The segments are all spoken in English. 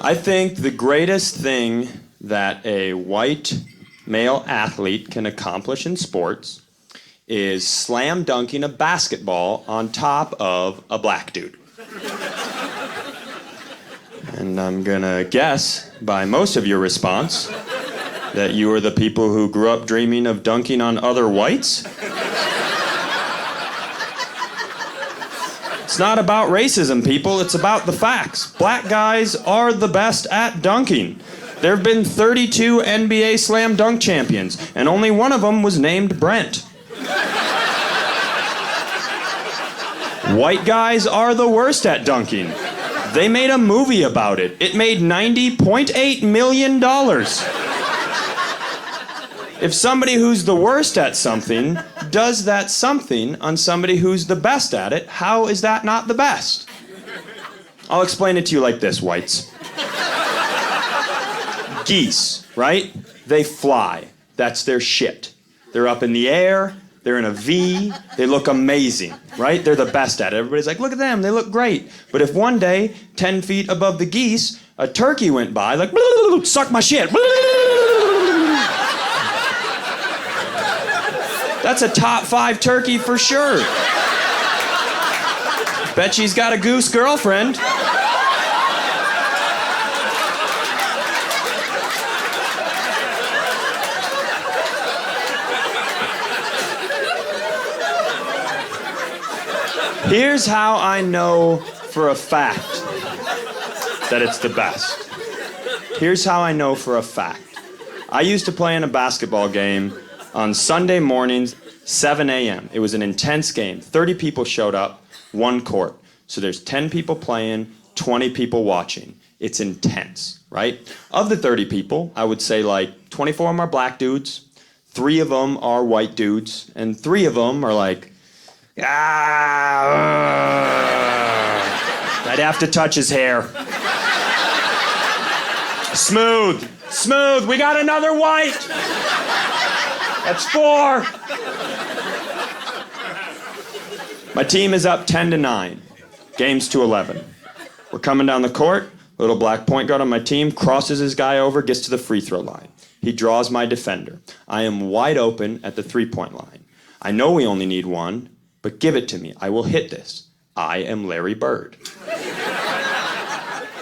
I think the greatest thing that a white male athlete can accomplish in sports is slam dunking a basketball on top of a black dude. And I'm gonna guess by most of your response that you are the people who grew up dreaming of dunking on other whites. It's not about racism, people. It's about the facts. Black guys are the best at dunking. There have been 32 NBA slam dunk champions, and only one of them was named Brent. White guys are the worst at dunking. They made a movie about it. It made $90.8 million. If somebody who's the worst at something does that something on somebody who's the best at it, how is that not the best? I'll explain it to you like this, whites. Geese, right? They fly. That's their shit. They're up in the air. They're in a V. They look amazing, right? They're the best at it. Everybody's like, look at them. They look great. But if one day, 10 feet above the geese, a turkey went by, like, suck my shit. That's a top 5 turkey for sure. Bet she's got a goose girlfriend. Here's how I know for a fact that it's the best. Here's how I know for a fact. I used to play in a basketball game on Sunday mornings, 7 a.m. It was an intense game. 30 people showed up, one court. So there's 10 people playing, 20 people watching. It's intense, right? Of the 30 people, I would say like 24 of them are black dudes, 3 of them are white dudes, and 3 of them are like, I'd have to touch his hair. Smooth, smooth, we got another white. That's 4. My team is up 10-9. Game's to 11. We're coming down the court. Little black point guard on my team crosses his guy over, gets to the free throw line. He draws my defender. I am wide open at the 3-point line. I know we only need 1, but give it to me. I will hit this. I am Larry Bird.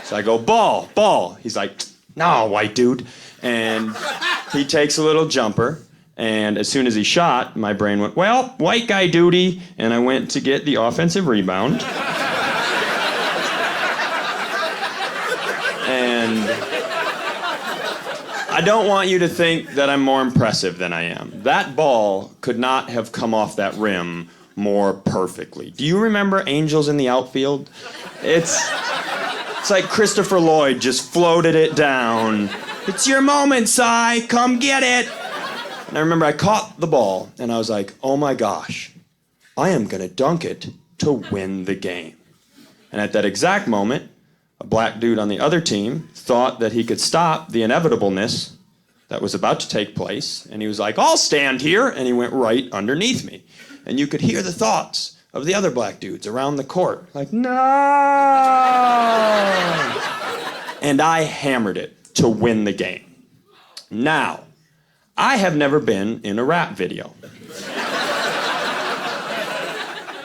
So I go, ball, ball. He's like, no, white dude. And he takes a little jumper. And as soon as he shot, my brain went, well, white guy duty. And I went to get the offensive rebound. And I don't want you to think that I'm more impressive than I am. That ball could not have come off that rim more perfectly. Do you remember Angels in the Outfield? It's like Christopher Lloyd just floated it down. It's your moment, Cy. Come get it. And I remember I caught the ball, and I was like, oh my gosh, I am going to dunk it to win the game. And at that exact moment, a black dude on the other team thought that he could stop the inevitableness that was about to take place, and he was like, I'll stand here, and he went right underneath me. And you could hear the thoughts of the other black dudes around the court, like, no! And I hammered it to win the game. Now, I have never been in a rap video.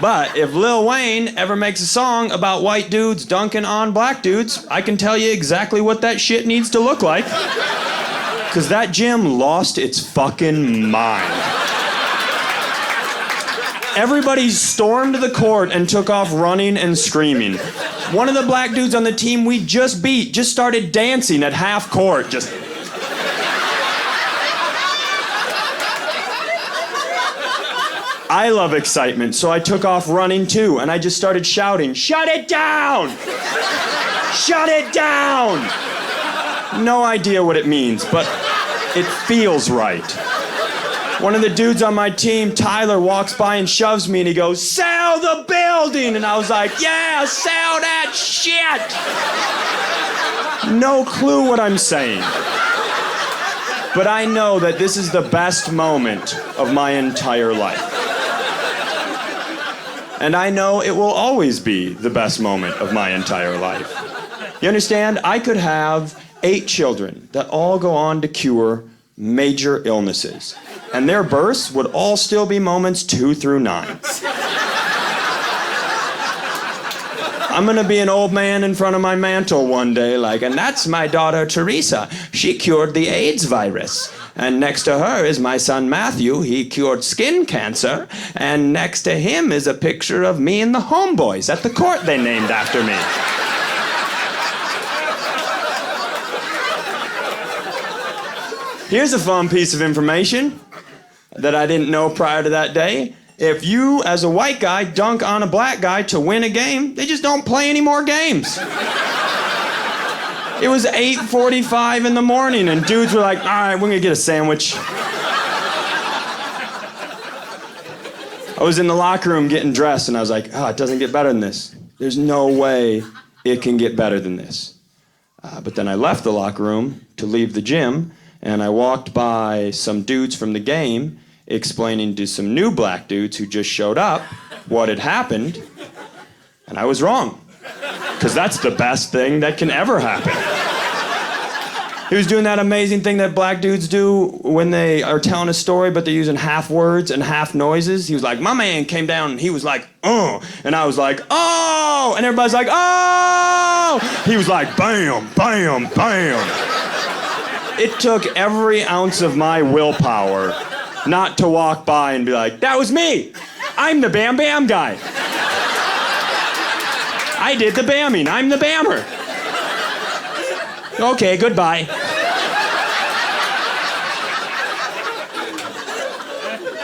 But if Lil Wayne ever makes a song about white dudes dunking on black dudes, I can tell you exactly what that shit needs to look like. Because that gym lost its fucking mind. Everybody stormed the court and took off running and screaming. One of the black dudes on the team we just beat just started dancing at half court, just... I love excitement, so I took off running too, and I just started shouting, shut it down! Shut it down! No idea what it means, but it feels right. One of the dudes on my team, Tyler, walks by and shoves me, and he goes, sell the building! And I was like, yeah, sell that shit! No clue what I'm saying. But I know that this is the best moment of my entire life. And I know it will always be the best moment of my entire life. You understand? I could have 8 children that all go on to cure major illnesses. And their births would all still be moments 2 through 9. I'm gonna be an old man in front of my mantle one day, like, and that's my daughter Teresa. She cured the AIDS virus. And next to her is my son Matthew. He cured skin cancer. And next to him is a picture of me and the homeboys at the court they named after me. Here's a fun piece of information that I didn't know prior to that day. If you, as a white guy, dunk on a black guy to win a game, they just don't play any more games. It was 8:45 in the morning, and dudes were like, all right, we're gonna get a sandwich. I was in the locker room getting dressed, and I was like, oh, it doesn't get better than this. There's no way it can get better than this. But then I left the locker room to leave the gym, and I walked by some dudes from the game explaining to some new black dudes who just showed up what had happened, and I was wrong. Because that's the best thing that can ever happen. He was doing that amazing thing that black dudes do when they are telling a story, but they're using half words and half noises. He was like, my man came down and he was like, and I was like, oh, and everybody's like, oh. He was like, bam, bam, bam. It took every ounce of my willpower not to walk by and be like, that was me. I'm the Bam Bam guy. I did the bamming. I'm the bammer. Okay, goodbye.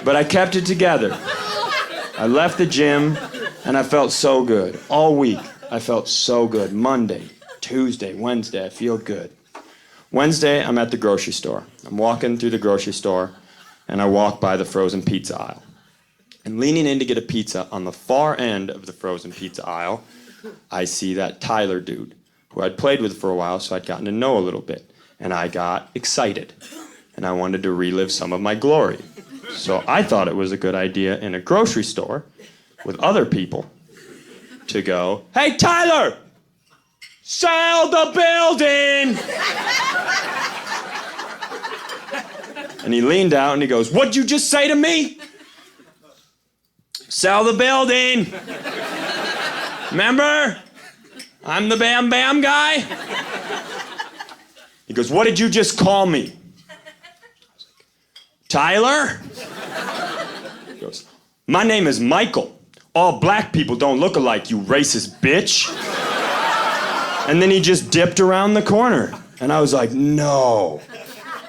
But I kept it together. I left the gym, and I felt so good. All week, I felt so good. Monday, Tuesday, Wednesday, I feel good. Wednesday, I'm at the grocery store. I'm walking through the grocery store, and I walk by the frozen pizza aisle. And leaning in to get a pizza on the far end of the frozen pizza aisle, I see that Tyler dude, who I'd played with for a while, so I'd gotten to know a little bit. And I got excited. And I wanted to relive some of my glory. So I thought it was a good idea in a grocery store with other people to go, hey, Tyler! Sell the building! And he leaned out and he goes, what'd you just say to me? Sell the building! Remember? I'm the Bam Bam guy. He goes, what did you just call me? I was like, Tyler? He goes, my name is Michael. All black people don't look alike, you racist bitch. And then he just dipped around the corner. And I was like, no.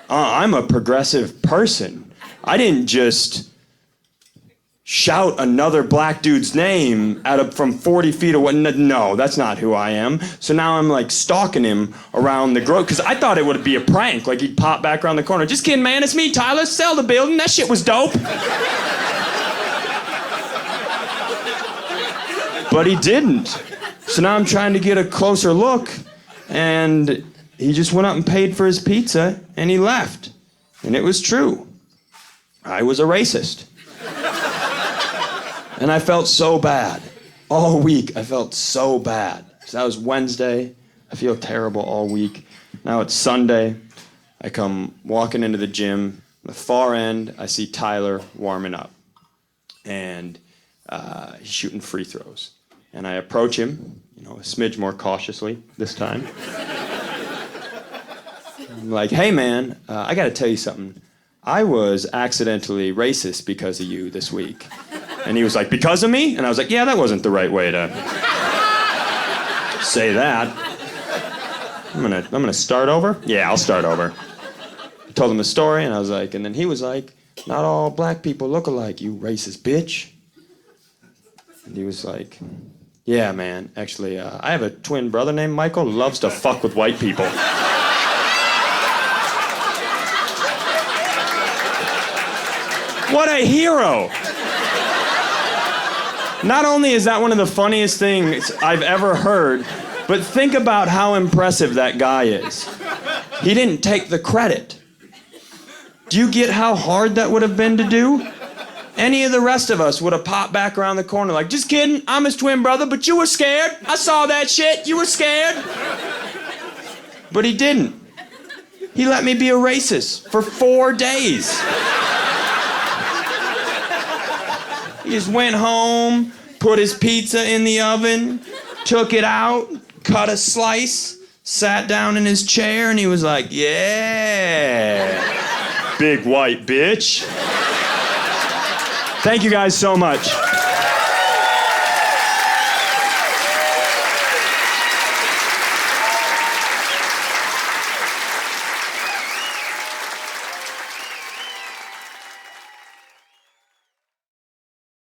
I'm a progressive person. I didn't just shout another black dude's name from 40 feet away. No, that's not who I am. So now I'm like stalking him around the grocery, because I thought it would be a prank, like he'd pop back around the corner. Just kidding, man, it's me, Tyler. Sell the building. That shit was dope. But he didn't. So now I'm trying to get a closer look, and he just went up and paid for his pizza, and he left. And it was true. I was a racist. And I felt so bad. All week, I felt so bad. So that was Wednesday. I feel terrible all week. Now it's Sunday. I come walking into the gym. On the far end, I see Tyler warming up. And he's shooting free throws. And I approach him, a smidge more cautiously this time. I'm like, hey man, I gotta tell you something. I was accidentally racist because of you this week. And he was like, because of me? And I was like, yeah, that wasn't the right way to say that. I'm gonna start over? Yeah, I'll start over. I told him the story, and I was like, and then he was like, not all black people look alike, you racist bitch. And he was like, yeah, man, actually, I have a twin brother named Michael who loves to fuck with white people. What a hero! Not only is that one of the funniest things I've ever heard, but think about how impressive that guy is. He didn't take the credit. Do you get how hard that would have been to do? Any of the rest of us would have popped back around the corner like, just kidding, I'm his twin brother, but you were scared. I saw that shit, you were scared. But he didn't. He let me be a racist for 4 days. He just went home, put his pizza in the oven, took it out, cut a slice, sat down in his chair, and he was like, yeah, big white bitch. Thank you guys so much.